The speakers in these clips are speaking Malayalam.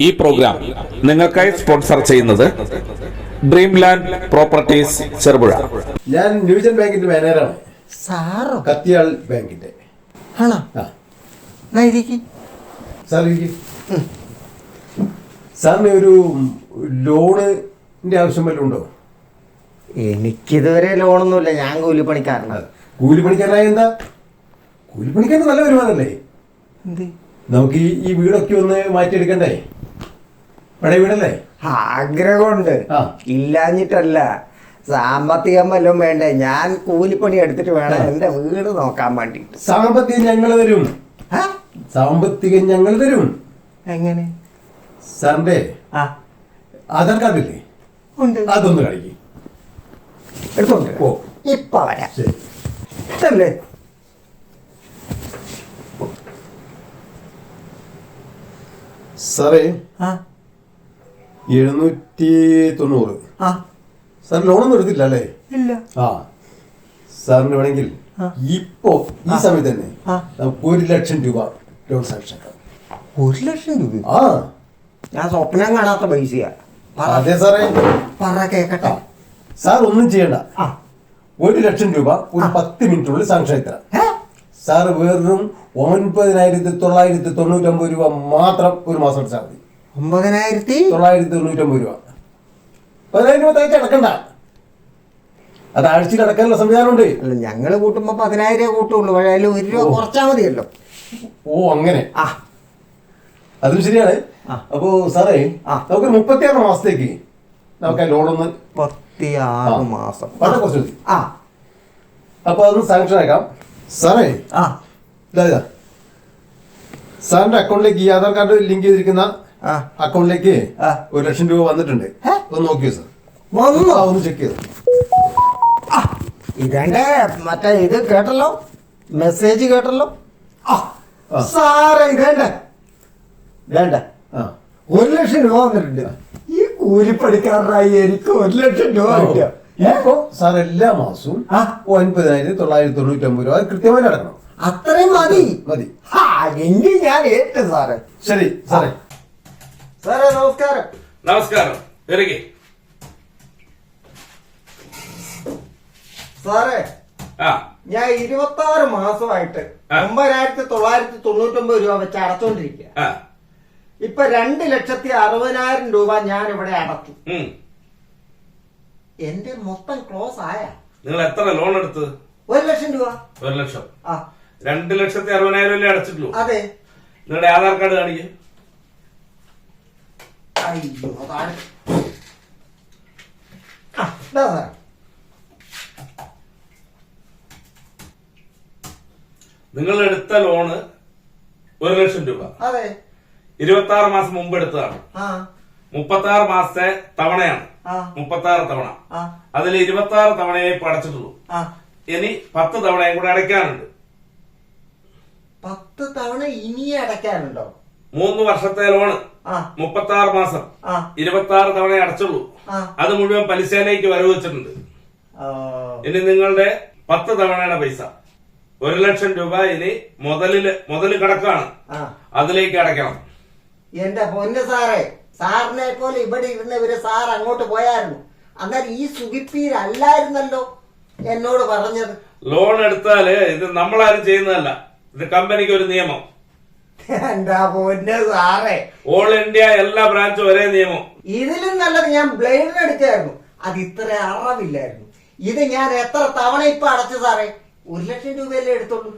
ഈ പ്രോഗ്രാം നിങ്ങൾക്കായി സ്പോൺസർ ചെയ്യുന്നത് ഡ്രീം ലാൻഡ് പ്രോപ്പർട്ടീസ് ചെറുപുഴ. ഞാൻ ന്യൂജൻ ബാങ്കിന്റെ മാനേജറാണ്. സാറോ? കത്തിയാൾ ബാങ്കിന്റെ ആണോ? സാറിന് ഒരു ലോണിന്റെ ആവശ്യം വല്ലതും ഉണ്ടോ? എനിക്കിതുവരെ ലോണൊന്നുമില്ല. ഞാൻ കൂലിപ്പണിക്കാരനാണ്. കൂലിപ്പണിക്കാരനായ എന്താ? കൂലിപ്പണിക്കാരൻ നല്ല വരുമാനല്ലേ? നമുക്ക് ഈ വീടൊക്കെ ഒന്ന് മാറ്റിയെടുക്കണ്ടേ? പഴയ വീടല്ലേ? ആഗ്രഹമുണ്ട്, ഇല്ലാഞ്ഞിട്ടല്ല. സാമ്പത്തികം വല്ലതും വേണ്ടേ? ഞാൻ കൂലിപ്പണി എടുത്തിട്ട് വേണം എന്റെ വീട് നോക്കാൻ വേണ്ടിട്ട്. സാമ്പത്തികം ഞങ്ങൾ തരും. സാമ്പത്തികം ഞങ്ങൾ തരും. എങ്ങനെ? സാറിന്റെ ആധാർ കാർഡില്ലേ? അതൊന്ന് കളിക്കും. എടുത്തോണ്ട് ഇപ്പൊ വരാം. ശരി. സാറേ, 790. സാർ ലോണൊന്നും എടുത്തില്ല അല്ലേ? ഇല്ല. സാറിന് വേണമെങ്കിൽ ഇപ്പോ ഈ സമയത്ത് തന്നെ നമുക്ക് 1,00,000 രൂപ ലോൺ സാങ്ഷൻ ആക്കാം. 1,00,000 രൂപ? ഞാൻ സ്വപ്നം കാണാത്ത പൈസയാ. അതെ സാറേ, പറ കേക്കട്ടെ. സാർ ഒന്നും ചെയ്യണ്ട. 1,00,000 രൂപ ഒരു 10 മിനിറ്റിനുള്ളിൽ സാങ്ഷൻ ആയി തരാം. സാർ വെറും 9,999 രൂപ മാത്രം ഒരു മാസം അടച്ചാൽ മതി. 9,999 രൂപ. 10,000 രൂപ തയ്ച്ച് അടക്കണ്ട. അത് ആഴ്ചയിൽ അടക്കാനുള്ള സംവിധാനമുണ്ട്. ഞങ്ങള് കൂട്ടുമ്പോ 10,000 കൂട്ടുള്ളൂ. പക്ഷേ അതിൽ 1 രൂപ കുറച്ചാൽ മതിയല്ലോ. അങ്ങനെ. അതും ശരിയാണ്. അപ്പോ സാറേ, നമുക്ക് 36 മാസത്തേക്ക് നമുക്ക് ലോണൊന്ന് 36 മാസം വളരെ കുറച്ച് മതി. അപ്പൊ അതൊന്ന് സാങ്ഷൻ ആക്കാം. സാറേ, സാറിന്റെ അക്കൗണ്ടിലേക്ക് ഈ ആധാർ കാർഡ് ലിങ്ക് ചെയ്തിരിക്കുന്ന അക്കൗണ്ടിലേക്ക് 1,00,000 രൂപ വന്നിട്ടുണ്ട്. ഒന്ന് നോക്കിയോ സാർ? ഒന്ന് ചെക്ക് ചെയ്തു. ഇതെന്റെ മറ്റേ ഇത് കേട്ടല്ലോ, മെസ്സേജ് കേട്ടല്ലോ സാറേ. ഇതേണ്ട 1,00,000 രൂപ വന്നിട്ടുണ്ട്. ഈ കൂലിപ്പണിക്കാരനായി എനിക്ക് 1,00,000 രൂപ കിട്ടുക. ഇപ്പൊ സാർ എല്ലാ മാസവും 9,999 രൂപ കൃത്യമായി അടക്കണം. അത്രയും മതി? എങ്കിൽ ഞാൻ ഏറ്റു സാറേ. ശരി സാറേ. സാറേ നമസ്കാരം. നമസ്കാരം. സാറേ, ഞാൻ 26 മാസമായിട്ട് 9,999 രൂപ വെച്ച് അടച്ചോണ്ടിരിക്കുക. ഇപ്പൊ 2,60,60,000 രൂപ ഞാൻ ഇവിടെ അടച്ചു. എന്റെ മൊത്തം ക്ലോസ് ആയ? നിങ്ങൾ എത്ര ലോൺ എടുത്ത്? 1,00,000 രൂപ. 1,00,000. 2,60,60,000 അല്ലേ അടച്ചിട്ടുള്ളൂ? അതെ. നിങ്ങളുടെ ആധാർ കാർഡ് കാണിക്കേ. അയ്യോ, അതാണ്. നിങ്ങൾ എടുത്ത ലോണ് 1,00,000 രൂപ. അതെ. 26 മാസം മുമ്പ് എടുത്തതാണ്. 36 മാസത്തെ തവണയാണ്. 36 തവണ. അതിൽ 26 തവണയെ ഇപ്പൊ അടച്ചിട്ടുള്ളൂ. ഇനി 10 തവണയും കൂടെ അടയ്ക്കാനുണ്ട്. 10 തവണ ഇനിയും അടയ്ക്കാനുണ്ടോ? 3 വർഷത്തെ ലോണ് 36 മാസം 26 തവണ അടച്ചുള്ളൂ. അത് മുഴുവൻ പലിശയിലേക്ക് വരവ് വെച്ചിട്ടുണ്ട്. ഇനി നിങ്ങളുടെ 10 തവണയുടെ പൈസ 1,00,000 രൂപ ഇനി മുതല് കടക്കാണ്. അതിലേക്ക് അടയ്ക്കണം. എന്റെ പൊന്ന് സാറേ, സാറിനെ പോലെ ഇവിടെ ഇരുന്നവര് സാർ അങ്ങോട്ട് പോയായിരുന്നു. അന്നേരം ഈ സുഖിപ്പീരല്ലായിരുന്നല്ലോ എന്നോട് പറഞ്ഞത്. ലോൺ എടുത്താല് ഇത് നമ്മളാരും ചെയ്യുന്നതല്ല, ഇത് കമ്പനിക്ക് ഒരു നിയമം. എന്താ പൊന്ന് സാറേ, ഓൾ ഇന്ത്യ എല്ലാ ബ്രാഞ്ചും ഒരേ നിയമം. ഇതിലും നല്ലത് ഞാൻ ബ്ലേഡിന് എടുക്കായിരുന്നു. അത് ഇത്ര അറവില്ലായിരുന്നു. ഇത് ഞാൻ എത്ര തവണ ഇപ്പൊ അടച്ചു സാറേ? 1,00,000 രൂപയല്ലേ എടുത്തോളൂ.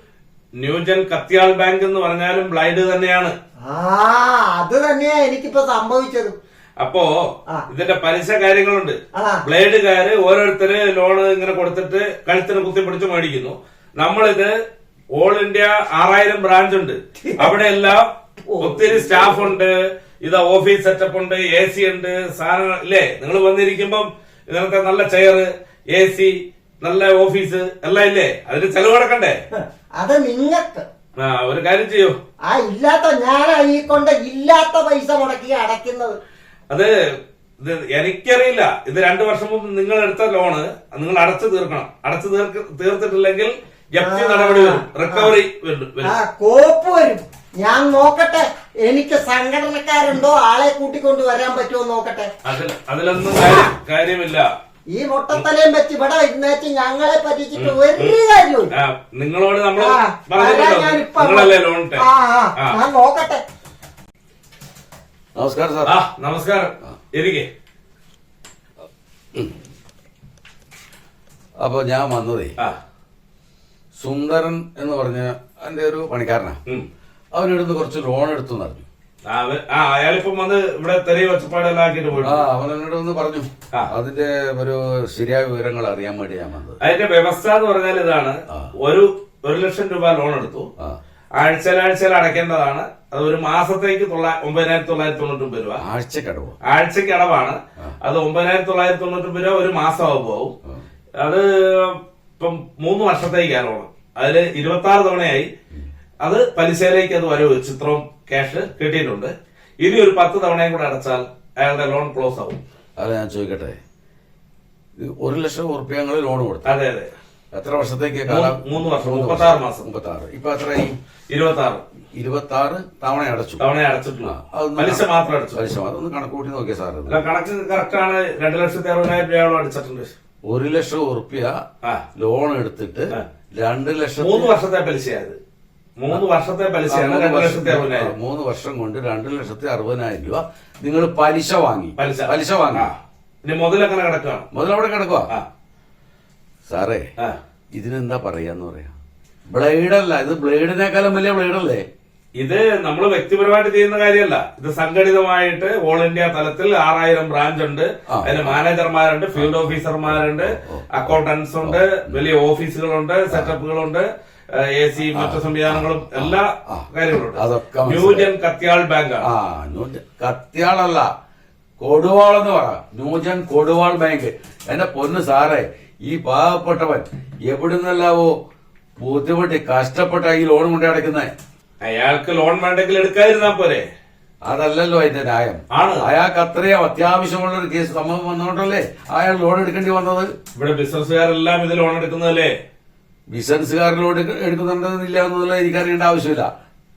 ന്യൂജൻ കത്തിയാൾ ബാങ്ക് എന്ന് പറഞ്ഞാലും ബ്ലൈഡ് തന്നെയാണ്. അത് തന്നെയാ എനിക്കിപ്പോ സംഭവിച്ചത്. അപ്പോ ഇതിന്റെ പലിശ കാര്യങ്ങളുണ്ട്. ബ്ലേഡുകാര് ഓരോരുത്തര് ലോണ് ഇങ്ങനെ കൊടുത്തിട്ട് കഴുത്തിന് കുത്തിപ്പിടിച്ച് മേടിക്കുന്നു. നമ്മളിത് ഓൾ ഇന്ത്യ 6,000 ബ്രാഞ്ച് ഉണ്ട്. അവിടെ എല്ലാം ഒത്തിരി സ്റ്റാഫ് ഉണ്ട്. ഇത് ഓഫീസ് സെറ്റപ്പ് ഉണ്ട്, AC ഉണ്ട്, സാധനങ്ങൾ ഇല്ലേ? നിങ്ങൾ വന്നിരിക്കുമ്പം ഇങ്ങനത്തെ നല്ല ചെയർ, AC, നല്ല ഓഫീസ് എല്ലാം ഇല്ലേ? അതിന് ചെലവടക്കണ്ടേ? അത് നിങ്ങൾക്ക് ഒരു കാര്യം ചെയ്യൂ. ഇല്ലാത്ത ഞാനായിക്കൊണ്ട് ഇല്ലാത്ത പൈസ മുടക്കി അടയ്ക്കുന്നത്. അത് എനിക്കറിയില്ല. ഇത് 2 വർഷം മുമ്പ് നിങ്ങൾ എടുത്ത ലോണ് നിങ്ങൾ അടച്ചു തീർക്കണം. അടച്ചു തീർത്തിട്ടില്ലെങ്കിൽ ജപ്തി നടപടി വരും, റിക്കവറി വരും. കോപ്പ് വരും. ഞാൻ നോക്കട്ടെ. എനിക്ക് സംഘടനക്കാരുണ്ടോ ആളെ കൂട്ടിക്കൊണ്ട് വരാൻ പറ്റുമോ നോക്കട്ടെ. അതിലൊന്നും കാര്യമില്ല. ഈ മുട്ടത്തലയും വെച്ച് ഇവിടെ ഇരുന്നേച്ച് ഞങ്ങളെ പറ്റിച്ചിട്ട് ഒരു കാര്യമില്ല. നിങ്ങളോട് നമ്മൾ നിങ്ങളല്ലേ ലോൺ ഞാൻ നോക്കട്ടെ. നമസ്കാരം സാർ. നമസ്കാരം. ഇരിക്കെ. അപ്പൊ ഞാൻ വന്നതേ സുന്ദരൻ എന്ന് പറഞ്ഞ എന്റെ ഒരു പണിക്കാരനാ. അവനെടുത്ത് കുറച്ച് ലോൺ എടുത്തു പറഞ്ഞു. അയാളിപ്പം വന്ന് ഇവിടെ തെരയ ഒച്ചപ്പാടെല്ലാം ആക്കിട്ട് പോയി. അവൻ എന്നോട് ഒന്ന് പറഞ്ഞു. അതിന്റെ ഒരു ശരിയായ വിവരങ്ങൾ അറിയാൻ വേണ്ടി ഞാൻ വന്നത്. അതിന്റെ വ്യവസ്ഥ എന്ന് പറഞ്ഞാൽ ഇതാണ്. 1,00,000 രൂപ ലോൺ എടുത്തു. ആഴ്ചയിൽ അടയ്ക്കേണ്ടതാണ്. അത് ഒരു മാസത്തേക്ക് 9,999 രൂപ. ആഴ്ചക്ക് അടവാണ്. അത് 9,999 രൂപ ഒരു മാസമാകുമ്പോ അത് ഇപ്പം 3 വർഷത്തേക്കാണ് ലോൺ. അതില് 26 തവണയായി. അത് പലിശയിലേക്ക് അത് വരവ് ചിത്രവും ക്യാഷ് കിട്ടിയിട്ടുണ്ട്. ഇനി ഒരു 10 തവണയും കൂടെ അടച്ചാൽ അയാളുടെ ലോൺ ക്ലോസ് ആവും. അത് ഞാൻ ചോദിക്കട്ടെ, 1,00,000 ഉറുപ്പിക ലോൺ കൊടുത്തു? അതെ അതെ. എത്ര വർഷത്തേക്ക്? 3 വർഷം, 36 മാസം. 36. ഇപ്പൊ എത്രയായി? 26 തവണ അടച്ചു. അടച്ചിട്ടുള്ള പലിശ മാത്രം അടച്ചു. പലിശ മാത്രം ഒന്ന് കണക്ക് കൂട്ടി നോക്കിയ സാർ. കണക്ക് കറക്റ്റ് ആണ്. 2,60,60,000 രൂപയോളം അടിച്ചിട്ടുണ്ട്. 1,00,000 ഉറുപ്പിക ലോൺ എടുത്തിട്ട് 2,00,000. 3 വർഷത്തെ പലിശയാണ്. 3 വർഷത്തെ പലിശയാണ് 2,60,60,000. 3 വർഷം കൊണ്ട് 2,60,60,000 രൂപ നിങ്ങൾ പലിശ വാങ്ങി. ഇനി മുതലങ്ങനെ കിടക്കുകയാണ്. മുതലവിടെ കിടക്കുക. സാറേ, ഇതിനെന്താ പറയാന്ന് പറയാ? ബ്ലേഡല്ല ഇത്. ബ്ലേഡിനേക്കാളും വലിയ ബ്ലേഡല്ലേ ഇത്? നമ്മൾ വ്യക്തിപരമായിട്ട് ചെയ്യുന്ന കാര്യമല്ല. ഇത് സംഘടിതമായിട്ട് ഓൾ ഇന്ത്യ തലത്തിൽ 6,000 ബ്രാഞ്ച് ഉണ്ട്. അതിന് മാനേജർമാരുണ്ട്, ഫീൽഡ് ഓഫീസർമാരുണ്ട്, അക്കൗണ്ടൻസ് ഉണ്ട്, വലിയ ഓഫീസുകളുണ്ട്, സെറ്റപ്പുകളുണ്ട്, AC മറ്റു സംവിധാനങ്ങളും എല്ലാ കാര്യങ്ങളുണ്ട്. ന്യൂജൻ കത്യാൾ ബാങ്കാണ്. കത്യാളല്ല, കൊടുവാൾ എന്ന് പറ. ന്യൂജൻ കൊടുവാൾ ബാങ്ക്. എന്റെ പൊന്ന് സാറേ, ഈ പാവപ്പെട്ടവൻ എവിടുന്നല്ലാവോ ബുദ്ധിമുട്ടി കഷ്ടപ്പെട്ട ഈ ലോൺ കൊണ്ട് അടയ്ക്കുന്നേ. അയാൾക്ക് ലോൺ വേണ്ടെങ്കിൽ എടുക്കാതിരുന്നാ പോരെ? അതല്ലല്ലോ അതിന്റെ ന്യായം. അയാൾക്ക് അത്രയും അത്യാവശ്യമുള്ള ഒരു കേസ് സംഭവം വന്നുകൊണ്ടല്ലേ അയാൾ ലോൺ എടുക്കേണ്ടി വന്നത്. ഇവിടെ ബിസിനസ്സുകാരെല്ലാം ഇത് ലോൺ എടുക്കുന്നതല്ലേ? ബിസിനസ്സുകാർ ലോൺ എടുക്കുന്നുണ്ടെന്നില്ല എന്നുള്ള എനിക്കറിയേണ്ട ആവശ്യമില്ല.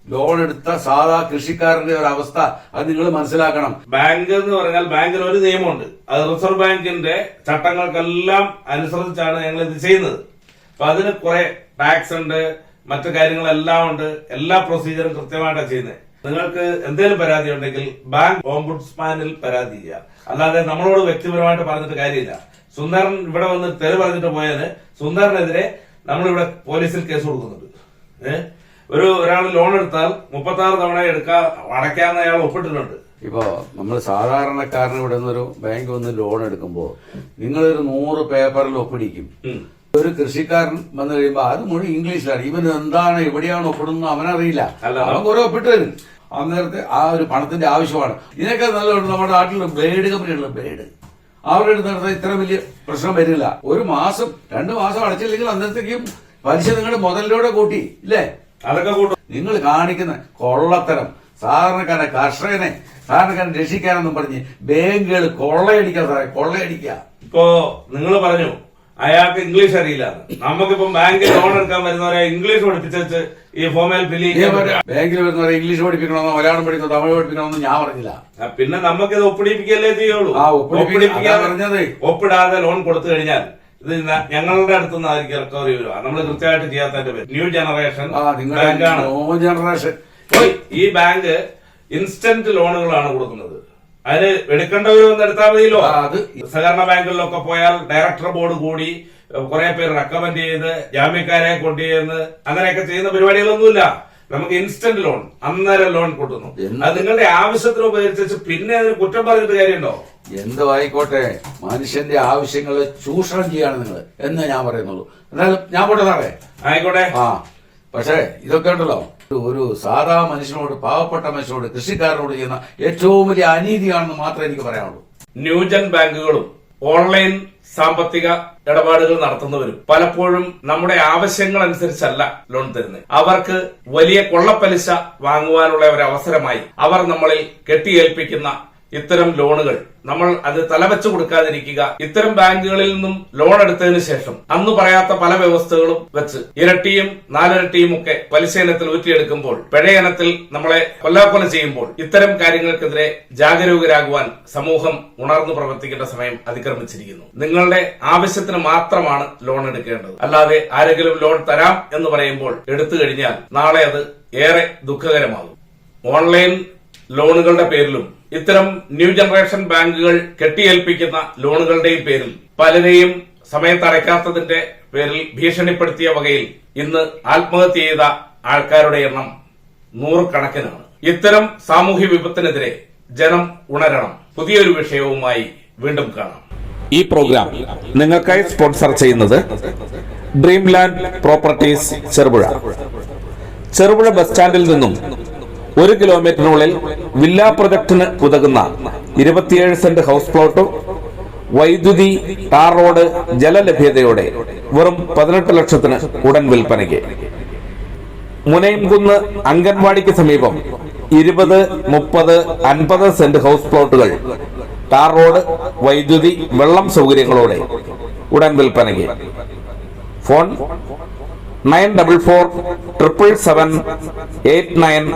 ലോൺ എടുത്ത സാധാ കൃഷിക്കാരന്റെ ഒരു അവസ്ഥ അത് നിങ്ങൾ മനസ്സിലാക്കണം. ബാങ്ക് എന്ന് പറഞ്ഞാൽ ബാങ്കിന് ഒരു നിയമമുണ്ട്. അത് റിസർവ് ബാങ്കിന്റെ ചട്ടങ്ങൾക്കെല്ലാം അനുസരിച്ചാണ് ഞങ്ങൾ ഇത് ചെയ്യുന്നത്. അപ്പൊ അതിന് കുറെ ടാക്സ് ഉണ്ട്, മറ്റു കാര്യങ്ങളെല്ലാം ഉണ്ട്. എല്ലാ പ്രൊസീജിയറും കൃത്യമായിട്ടാണ് ചെയ്യുന്നത്. നിങ്ങൾക്ക് എന്തെങ്കിലും പരാതി ഉണ്ടെങ്കിൽ ബാങ്ക് ഓംബുഡ്സ്മാനിൽ പരാതി ചെയ്യുക. അല്ലാതെ നമ്മളോട് വ്യക്തിപരമായിട്ട് പറഞ്ഞിട്ട് കാര്യമില്ല. സുന്ദരൻ ഇവിടെ വന്ന് തെറി പറഞ്ഞിട്ട് പോയാല് സുന്ദരനെതിരെ നമ്മളിവിടെ പോലീസിൽ കേസ് കൊടുക്കുന്നുണ്ട്. ഒരാൾ ലോൺ എടുത്താൽ 36 തവണ അടയ്ക്കാന്ന് അയാൾ ഒപ്പിട്ടിട്ടുണ്ട്. ഇപ്പോ നമ്മൾ സാധാരണക്കാരന് ഇവിടെ നിന്നൊരു ബാങ്ക് വന്ന് ലോൺ എടുക്കുമ്പോ നിങ്ങളൊരു 100 പേപ്പറിൽ ഒപ്പിടിക്കും. ഒരു കൃഷിക്കാരൻ വന്നു കഴിയുമ്പോ അത് മുഴുവൻ ഇംഗ്ലീഷിലാണ്. ഇവന് എന്താണ് എവിടെയാണ് ഒപ്പിടുന്നത് അവനറിയില്ല. അവൻ കുറെ ഒപ്പിട്ട് വരും. അന്നേരത്തെ ആ ഒരു പണത്തിന്റെ ആവശ്യമാണ്. ഇതിനൊക്കെ നല്ല നമ്മുടെ നാട്ടിൽ ബ്ലേഡ് കമ്പനിയുള്ള ബ്ലേഡ് അവരുടെ അടുത്ത് നടത്താൻ ഇത്ര വലിയ പ്രശ്നം വരില്ല. 1 മാസം 2 മാസം അടച്ചില്ലെങ്കിൽ അന്നേരത്തേക്കും പലിശ നിങ്ങളുടെ മുതലിലൂടെ കൂട്ടി ഇല്ലേ? അതൊക്കെ കൂട്ടും. നിങ്ങൾ കാണിക്കുന്ന കൊള്ളത്തരം സാധാരണക്കാരനെ കർഷകനെ സാധാരണക്കാരനെ രക്ഷിക്കാനെന്നും പറഞ്ഞ് ബാങ്കുകൾ കൊള്ളയടിക്കുക സാറേ, കൊള്ളയടിക്കുക. ഇപ്പോ നിങ്ങൾ പറഞ്ഞു അയാൾക്ക് ഇംഗ്ലീഷ് അറിയില്ല. നമുക്കിപ്പം ബാങ്കിൽ ലോൺ എടുക്കാൻ വരുന്നവരെ ഇംഗ്ലീഷ് പഠിപ്പിച്ചു ഈ ഫോമിൽ ഫില്ല് ചെയ്യാൻ. ബാങ്കിൽ വരുന്നവരെ ഇംഗ്ലീഷ് പഠിപ്പിക്കണമെന്നോ മലയാളം പഠിക്കണോ തമിഴ് പഠിപ്പിക്കണമെന്നോ ഞാൻ പറഞ്ഞില്ല. പിന്നെ നമുക്കിത് ഒപ്പിടിപ്പിക്കല്ലേ ചെയ്യുള്ളൂ. പറഞ്ഞത് ഒപ്പിടാതെ ലോൺ കൊടുത്തു കഴിഞ്ഞാൽ ഇത് ഞങ്ങളുടെ അടുത്തുനിന്നായിരിക്കും റിക്കവറി വരിക. നമ്മൾ കൃത്യമായിട്ട് ചെയ്യാത്തതിന്റെ പേര് ന്യൂ ജനറേഷൻ ബാങ്കാണ്. ഈ ബാങ്ക് ഇൻസ്റ്റന്റ് ലോണുകളാണ് കൊടുക്കുന്നത്. അതിന് എടുക്കേണ്ടവരൊന്നും എടുത്താൽ മതിയല്ലോ. സഹകരണ ബാങ്കുകളിലൊക്കെ പോയാൽ ഡയറക്ടർ ബോർഡ് കൂടി കുറെ പേര് റെക്കമെൻഡ് ചെയ്ത് ജാമ്യക്കാരെ കൊണ്ടുചെന്ന് അങ്ങനെയൊക്കെ ചെയ്യുന്ന പരിപാടികളൊന്നുമില്ല. നമുക്ക് ഇൻസ്റ്റന്റ് ലോൺ അന്നേരം ലോൺ കൊടുക്കുന്നു. അത് നിങ്ങളുടെ ആവശ്യത്തിന് ഉപകരിച്ചു. പിന്നെ അതിന് കുറ്റം പറഞ്ഞിട്ട് കാര്യമുണ്ടോ? എന്തോ ആയിക്കോട്ടെ, മനുഷ്യന്റെ ആവശ്യങ്ങളെ ചൂഷണം ചെയ്യാണ് നിങ്ങൾ എന്നേ ഞാൻ പറയുന്നുള്ളൂ. എന്നാലും ഞാൻ പോട്ടെ സാറേ. ആയിക്കോട്ടെ. പക്ഷേ ഇതൊക്കെ ഉണ്ടല്ലോ, ഒരു സാധാ മനുഷ്യനോട്, പാവപ്പെട്ട മനുഷ്യനോട്, കൃഷിക്കാരനോട് ചെയ്യുന്ന ഏറ്റവും വലിയ അനീതിയാണെന്ന് മാത്രമേ എനിക്ക് പറയാനുള്ളൂ. ന്യൂജൻ ബാങ്കുകളും ഓൺലൈൻ സാമ്പത്തിക ഇടപാടുകൾ നടത്തുന്നവരും പലപ്പോഴും നമ്മുടെ ആവശ്യങ്ങൾ അനുസരിച്ചല്ല ലോൺ തരുന്നത്. അവർക്ക് വലിയ കൊള്ളപ്പലിശ വാങ്ങുവാനുള്ള ഒരു അവസരമായി അവർ നമ്മളിൽ കെട്ടിയേൽപ്പിക്കുന്ന ഇത്തരം ലോണുകൾ നമ്മൾ അത് തലവെച്ചു കൊടുക്കാതിരിക്കുക. ഇത്തരം ബാങ്കുകളിൽ നിന്നും ലോൺ എടുത്തതിന് ശേഷം അന്ന് പറയാത്ത പല വ്യവസ്ഥകളും വെച്ച് ഇരട്ടിയും നാലിരട്ടിയും ഒക്കെ പലിശ ഇനത്തിൽ ഊറ്റിയെടുക്കുമ്പോൾ, പിഴയിനത്തിൽ നമ്മളെ കൊല്ലാക്കൊല ചെയ്യുമ്പോൾ ഇത്തരം കാര്യങ്ങൾക്കെതിരെ ജാഗരൂകരാകുവാൻ സമൂഹം ഉണർന്നു പ്രവർത്തിക്കേണ്ട സമയം അതിക്രമിച്ചിരിക്കുന്നു. നിങ്ങളുടെ ആവശ്യത്തിന് മാത്രമാണ് ലോൺ എടുക്കേണ്ടത്. അല്ലാതെ ആരെങ്കിലും ലോൺ തരാം എന്ന് പറയുമ്പോൾ എടുത്തു കഴിഞ്ഞാൽ നാളെ അത് ഏറെ ദുഃഖകരമാകും. ഓൺലൈൻ ലോണുകളുടെ പേരിലും ഇത്തരം ന്യൂ ജനറേഷൻ ബാങ്കുകൾ കെട്ടിയേൽപ്പിക്കുന്ന ലോണുകളുടെയും പേരിൽ പലരെയും സമയത്ത് അടയ്ക്കാത്തതിന്റെ പേരിൽ ഭീഷണിപ്പെടുത്തിയ വകയിൽ ഇന്ന് ആത്മഹത്യ ചെയ്ത ആൾക്കാരുടെ എണ്ണം നൂറുകണക്കിനാണ്. ഇത്തരം സാമൂഹ്യ വിപത്തിനെതിരെ ജനം ഉണരണം. പുതിയൊരു വിഷയവുമായി വീണ്ടും കാണാം. ഈ പ്രോഗ്രാം നിങ്ങൾക്കായി സ്പോൺസർ ചെയ്യുന്നത് Dreamland properties Cherupuzha. Cherupuzha bus സ്റ്റാൻഡിൽ നിന്നും 1 കിലോമീറ്ററിനുള്ളിൽ വില്ലാ പ്രൊജക്ടിന് ഉതകുന്ന 27 സെന്റ് ഹൗസ് പ്ലോട്ടും വൈദ്യുതി, ടാർ റോഡ്, ജലലഭ്യതയോടെ വെറും 18 ലക്ഷത്തിന് ഉടൻ വിൽപ്പനയ്ക്ക്. മുനയംകുന്ന് അംഗൻവാടിക്ക് സമീപം 20, 30, 50 സെന്റ് ഹൗസ് പ്ലോട്ടുകൾ ടാർ റോഡ്, വൈദ്യുതി, വെള്ളം സൗകര്യങ്ങളോടെ ഉടൻ വിൽപ്പനയ്ക്ക്. ഫോൺ 9447778901.